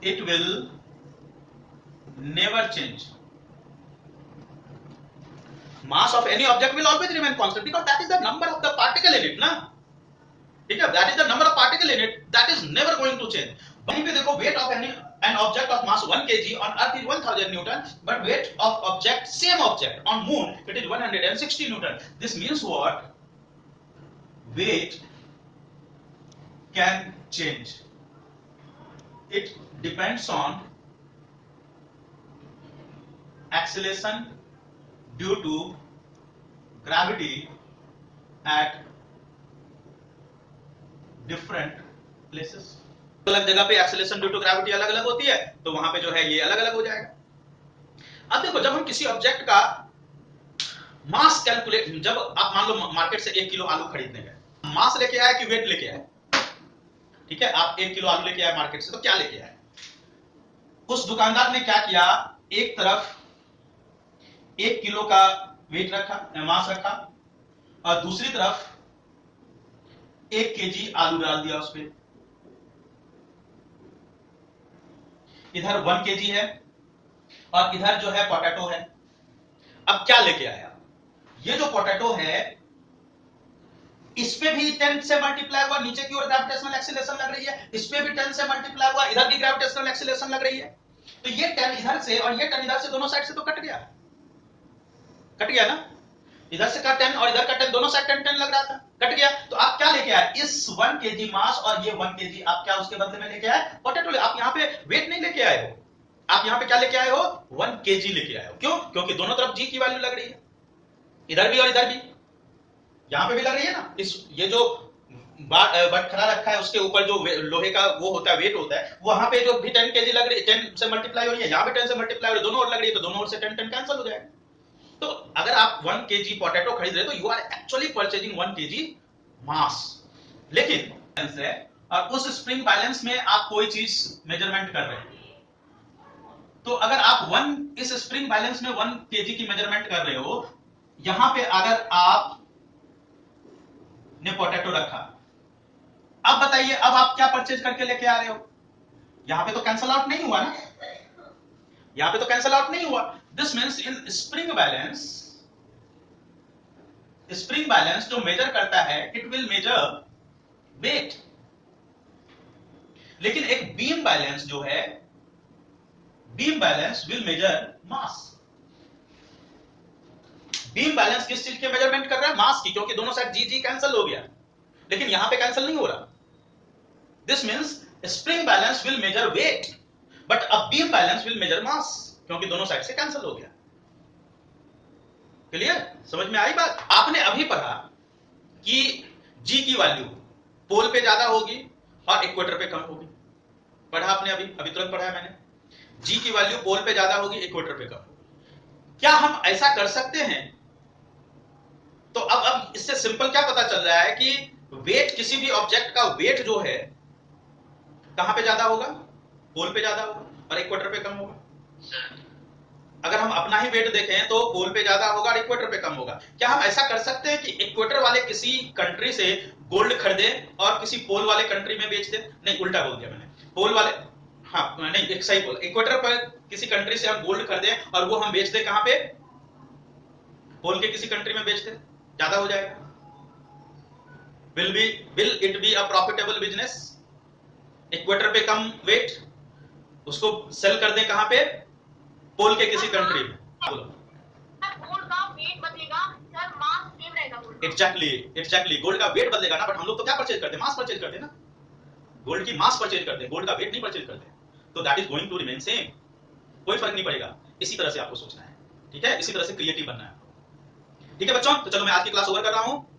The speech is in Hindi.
it will never change. Mass of any object will always remain constant because that is the number of the particle in it ना, ठीक है, that is the number of particle in it, that is never going to change. वहीं पे देखो weight of an object of mass 1 kg on earth is 1000 newton, but weight of object, same object on moon, it is 160 newton. This means what? Weight can change. It depends on acceleration due to gravity at different places. अलग जगह पे एक्सेलरेशन ड्यू टू ग्रेविटी अलग अलग होती है, तो वहां पे जो है ये अलग अलग हो जाएगा। अब देखो, जब हम किसी ऑब्जेक्ट का मास कैलकुलेट, जब आप मान लो मार्केट से 1 किलो आलू खरीदने गए, मास लेके आए कि वेट लेके आए? ठीक है, आप 1 किलो आलू लेके आए मार्केट से, तो क्या लेके आए? उस दुकानदार ने क्या किया, एक तरफ 1 किलो का वेट रखा, मास रखा, और दूसरी तरफ 1 केजी आलू डाल दिया उस पे। इधर 1 केजी है और इधर जो है पोटैटो है। अब क्या लेके आया? ये जो पोटैटो है इस पे भी 10 से मल्टीप्लाई हुआ, नीचे की ओर ग्रेविटेशनल एक्सीलरेशन लग रही है, इस पे भी 10 से मल्टीप्लाई हुआ, इधर भी ग्रेविटेशनल एक्सीलरेशन लग रही है, तो ये 10 इधर से और ये 10 इधर से, दोनों साइड से तो कट गया, कट गया ना, इधर से का 10 और इधर का 10, दोनों साइड 10 10 लग रहा था, कट गया। तो आप क्या लेके आए? इस 1 केजी मास और ये 1 केजी आप क्या उसके बदले में लेके आए? पोटैटो। आप यहाँ पे वेट नहीं लेके आए हो, आप यहाँ पे क्या लेके आए हो? 1 केजी लेके आए हो। क्यों? क्योंकि दोनों तरफ जी की वैल्यू लग रही है, इधर भी और इधर भी, यहाँ पे भी लग रही है ना। इस ये जो बटखरा रखा है उसके ऊपर जो लोहे का वो होता है, वेट होता है, वहां पे जो भी 10 केजी लग रही है, 10 से मल्टीप्लाई हो रही है, यहाँ पे 10 से मल्टीप्लाई हो रही है, दोनों ओर लग रही है, तो दोनों ओर से 10 10 कैंसिल हो जाएगा। तो अगर आप 1 केजी पोटैटो खरीद रहे हो तो you are actually purchasing 1 KG mass. लेकिन है और उस स्प्रिंग बैलेंस में आप कोई चीज मेजरमेंट कर रहे हैं, तो अगर आप इस स्प्रिंग बैलेंस में 1 केजी की मेजरमेंट कर रहे हो, यहां पे अगर आप ने पोटैटो रखा, अब बताइए अब आप क्या परचेज करके लेके आ रहे हो? यहां पे तो कैंसल आउट नहीं हुआ ना, यहां पे तो कैंसल आउट नहीं हुआ। This means in spring balance जो मेजर करता है, इट विल मेजर वेट। लेकिन एक बीम बैलेंस जो है, beam balance will measure mass. Beam balance किस चीज के मेजरमेंट कर रहा है? मास की, क्योंकि दोनों साइड जी जी कैंसिल हो गया, लेकिन यहां पे कैंसिल नहीं हो रहा। This means spring balance will measure weight, but a beam balance will measure mass, क्योंकि दोनों साइड से कैंसिल हो गया। क्लियर? समझ में आई बात? आपने अभी पढ़ा कि जी की वैल्यू पोल पे ज्यादा होगी और इक्वेटर पे कम होगी, पढ़ा आपने अभी तुरंत पढ़ा है मैंने। जी की वैल्यू पोल पे ज्यादा होगी, इक्वेटर पे कम होगी। क्या हम ऐसा कर सकते हैं? तो अब इससे सिंपल क्या पता चल रहा है कि वेट, किसी भी ऑब्जेक्ट का वेट जो है कहां पे ज्यादा होगा? पोल पे ज्यादा होगा और इक्वेटर पे कम होगा। अगर हम अपना ही वेट देखें तो पोल पे ज्यादा होगा और इक्वेटर पे कम होगा। क्या हम ऐसा कर सकते हैं कि इक्वेटर वाले किसी कंट्री से गोल्ड खरीदें और किसी पोल वाले कंट्री में बेच दें? नहीं, उल्टा बोल दिया मैंने, पोल वाले, हाँ नहीं, एक सही बोल, इक्वेटर पर किसी कंट्री से हम गोल्ड खरीदें और वो हम बेच दें कहां पे? पोल के किसी कंट्री में बेच दें, ज्यादा हो जाएगा। Will it be a profitable business? Equator पे कम वेट, उसको सेल कर दें कहां पे? पोल के किसी कंट्री में। बोलो। गोल्ड का वेट बदलेगा सर, मास सेम रहेगा गोल्ड। एग्जैक्टली गोल्ड का वेट बदलेगा ना, बट हम लोग तो क्या परचेज करते हैं? मास परचेज करते हैं ना, गोल्ड की मास परचेज करते हैं, गोल्ड का वेट नहीं परचेज करते। तो that is going to remain same, कोई फर्क नहीं पड़ेगा। इसी तरह से आपको सोचना है, ठीक है? इसी तरह से क्रिएटिव बनना है। ठीक है बच्चों, तो चलो मैं आज की क्लास ओवर कर रहा हूं।